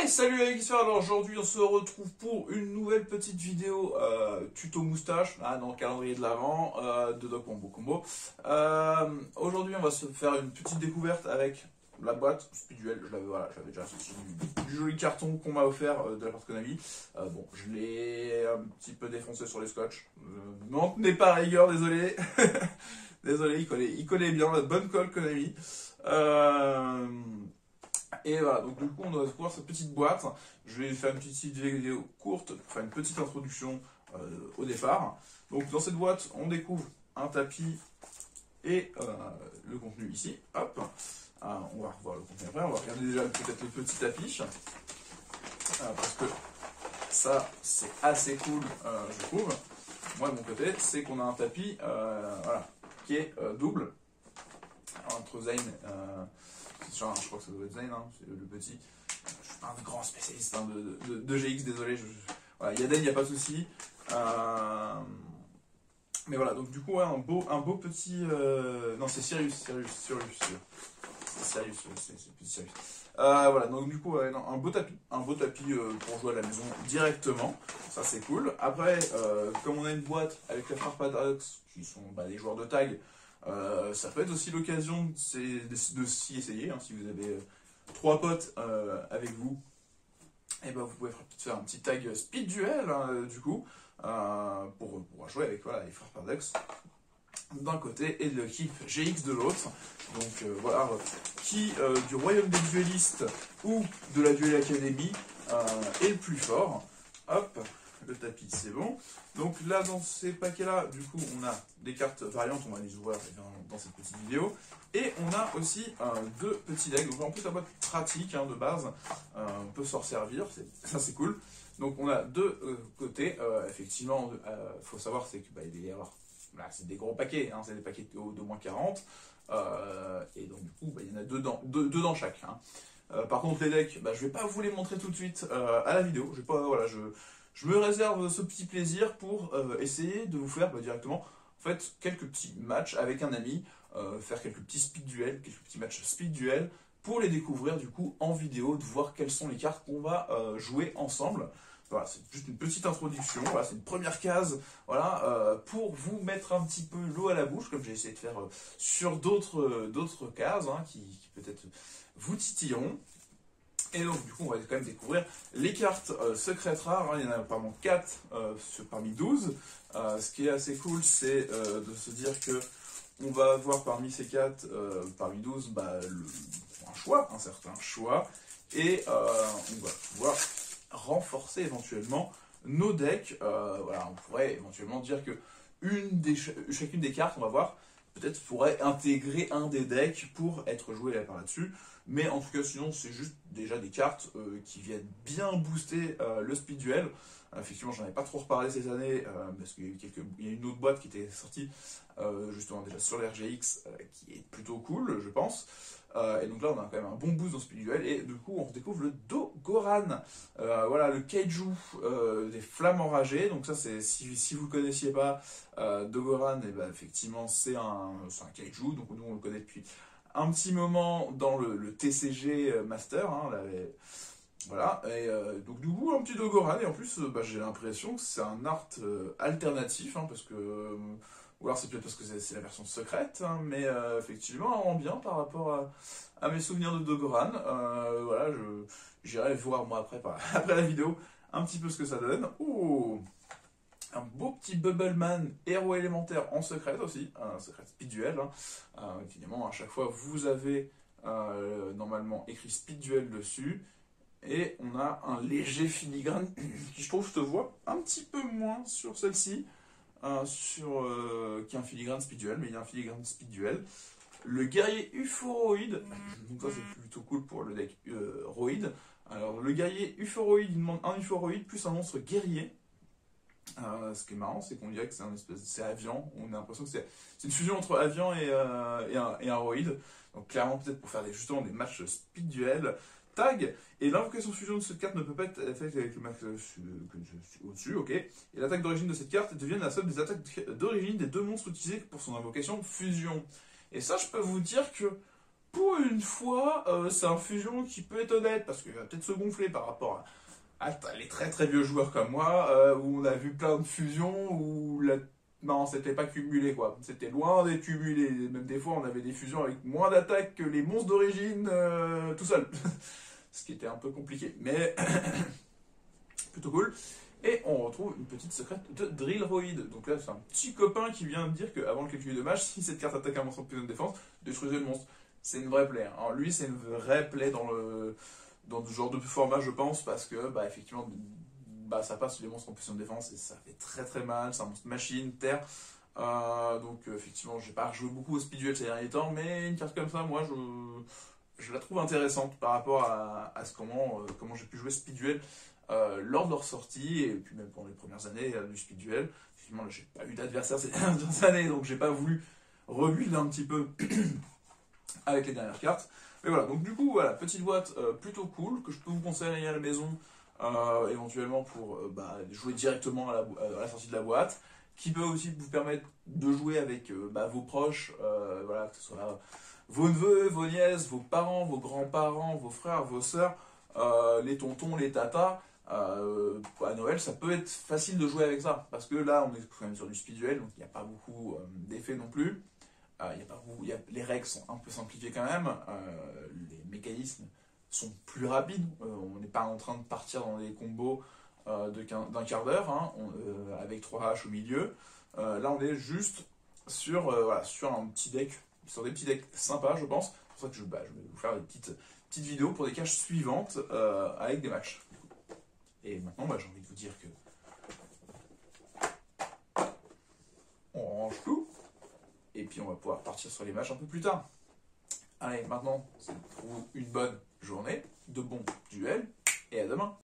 Hey, salut les geeks, alors aujourd'hui on se retrouve pour une nouvelle petite vidéo tuto moustache dans le calendrier de l'Avent de Doc Combo Combo. Aujourd'hui on va se faire une petite découverte avec la boîte Speeduel. J'avais déjà sorti du joli carton qu'on m'a offert de la part de Konami. Bon, je l'ai un petit peu défoncé sur les scotch. N'en tenez pas rigueur, désolé. Désolé, il collait bien, la bonne colle Konami. Et voilà, donc du coup on doit découvrir cette petite boîte. Je vais faire une petite vidéo courte pour faire une petite introduction au départ. Donc dans cette boîte on découvre un tapis et le contenu ici. Hop, on va revoir le contenu après, on va regarder déjà peut-être le petit tapis. Parce que ça c'est assez cool je trouve. Moi de mon côté c'est qu'on a un tapis voilà, qui est double entre Zane je crois que ça doit être Zane, hein, c'est le petit. Je suis pas un grand spécialiste hein, de GX, désolé. Voilà, il y a Dane, il n'y a pas de souci. Mais voilà, donc du coup, ouais, un beau petit. Non, c'est Sirius. C'est Sirius, c'est petit Sirius. Voilà, donc du coup, ouais, non, un beau tapis pour jouer à la maison directement. Ça, c'est cool. Après, comme on a une boîte avec les frères Paradox, qui sont des joueurs de tag. Ça peut être aussi l'occasion de s'y essayer, hein, si vous avez 3 potes avec vous, et ben vous pouvez faire un petit tag speed duel hein, du coup, pour jouer avec voilà, les frères Paradox d'un côté et de l'équipe GX de l'autre. Donc voilà, qui du royaume des duellistes ou de la Duel Academy est le plus fort. Hop, le tapis c'est bon. Donc là dans ces paquets là, du coup on a des cartes variantes, on va les ouvrir dans cette petite vidéo. Et on a aussi deux petits decks, donc en plus la boîte pratique hein, de base, on peut s'en servir, ça c'est cool. Donc on a deux côtés, effectivement, faut savoir c'est que il va y avoir, là c'est des gros paquets, hein, c'est des paquets de moins 40, et donc du coup il y en a deux dans chaque. Hein. Par contre les decks, je vais pas vous les montrer tout de suite à la vidéo, je vais pas, voilà, je me réserve ce petit plaisir pour essayer de vous faire directement en fait, quelques petits matchs avec un ami, faire quelques petits speed duels, quelques petits matchs speed duels pour les découvrir du coup en vidéo, de voir quelles sont les cartes qu'on va jouer ensemble. Voilà, c'est juste une petite introduction, voilà, c'est une première case voilà, pour vous mettre un petit peu l'eau à la bouche, comme j'ai essayé de faire sur d'autres cases hein, qui peut-être vous titilleront. Et donc du coup on va quand même découvrir les cartes secrètes rares, hein. Il y en a apparemment 4 parmi 12. Ce qui est assez cool c'est de se dire que on va avoir parmi ces 4, parmi 12, un certain choix. Et on va pouvoir renforcer éventuellement nos decks. Voilà, on pourrait éventuellement dire que chacune des cartes, on va voir, peut-être pourrait intégrer un des decks pour être joué par là-dessus. Mais en tout cas, sinon, c'est juste déjà des cartes qui viennent bien booster le speed duel. Effectivement, j'en avais pas trop reparlé ces années, parce qu'il y a une autre boîte qui était sortie justement déjà sur l'RGX, qui est plutôt cool, je pense. Et donc là, on a quand même un bon boost dans speed duel. Et du coup, on redécouvre le Dogoran. Voilà, le kaiju des flammes enragées. Donc ça, c'est si vous ne connaissiez pas Dogoran, et effectivement, c'est un kaiju. Donc nous, on le connaît depuis un petit moment dans le TCG Master, hein, voilà, et donc du coup un petit Dogoran, et en plus j'ai l'impression que c'est un art alternatif, hein, parce que, ou alors c'est peut-être parce que c'est la version secrète, hein, mais effectivement on rend bien par rapport à mes souvenirs de Dogoran, voilà, j'irai voir moi après la vidéo un petit peu ce que ça donne. Ouh, un beau petit Bubbleman héros élémentaire en secret aussi, un secret speed duel. Hein. Évidemment, à chaque fois, vous avez normalement écrit speed duel dessus. Et on a un léger filigrane qui, je trouve, se voit un petit peu moins sur celle-ci, qu'un filigrane speed duel, mais il y a un filigrane speed duel. Le guerrier Euphoroid, donc ça c'est plutôt cool pour le deck Roid. Alors, le guerrier Euphoroid, il demande un Euphoroid plus un monstre guerrier. Ce qui est marrant, c'est qu'on dirait que c'est Avian. On a l'impression que c'est une fusion entre Avian et un Roid. Donc clairement peut-être pour faire justement des matchs speed duel. Tag, et l'invocation fusion de cette carte ne peut pas être faite avec le max au-dessus, ok. Et l'attaque d'origine de cette carte devient la somme des attaques d'origine des deux monstres utilisés pour son invocation fusion. Et ça, je peux vous dire que pour une fois, c'est un fusion qui peut être honnête, parce qu'il va peut-être se gonfler par rapport à les très très vieux joueurs comme moi, où on a vu plein de fusions, où non, c'était pas cumulé quoi. C'était loin d'être cumulé. Même des fois, on avait des fusions avec moins d'attaques que les monstres d'origine tout seul. Ce qui était un peu compliqué, mais plutôt cool. Et on retrouve une petite secrète de Drillroid. Donc là, c'est un petit copain qui vient de dire qu'avant le calcul de match, si cette carte attaque un monstre en position de défense, détruisez le monstre. C'est une vraie play. Hein. Alors lui, c'est une vraie play dans ce genre de format, je pense, parce que, bah, effectivement, bah, ça passe les monstres en position de défense et ça fait très très mal. C'est un monstre machine, terre. Donc, effectivement, j'ai pas rejoué beaucoup au Speedduel ces derniers temps, mais une carte comme ça, moi, je la trouve intéressante par rapport à comment j'ai pu jouer Speedduel lors de leur sortie, et puis même pendant les premières années du Speedduel. Effectivement, là, j'ai pas eu d'adversaire ces dernières années, donc j'ai pas voulu rebuild un petit peu avec les dernières cartes. Mais voilà, donc du coup, voilà, petite boîte plutôt cool, que je peux vous conseiller à la maison, éventuellement pour bah, jouer directement à la sortie de la boîte, qui peut aussi vous permettre de jouer avec bah, vos proches, voilà, que ce soit vos neveux, vos nièces, vos parents, vos grands-parents, vos frères, vos sœurs, les tontons, les tatas. À Noël, ça peut être facile de jouer avec ça, parce que là, on est quand même sur du Speedduel, donc il n'y a pas beaucoup d'effets non plus. Les règles sont un peu simplifiées quand même, les mécanismes sont plus rapides, on n'est pas en train de partir dans des combos d'un quart d'heure, hein, avec 3 haches au milieu. Là on est juste voilà, sur un petit deck, sur des petits decks sympas je pense. C'est pour ça que je vais vous faire des petites vidéos pour des caches suivantes avec des matchs. Et maintenant bah, j'ai envie de vous dire que on range tout. Et puis on va pouvoir partir sur les matchs un peu plus tard. Allez, maintenant, c'est pour vous une bonne journée, de bons duels,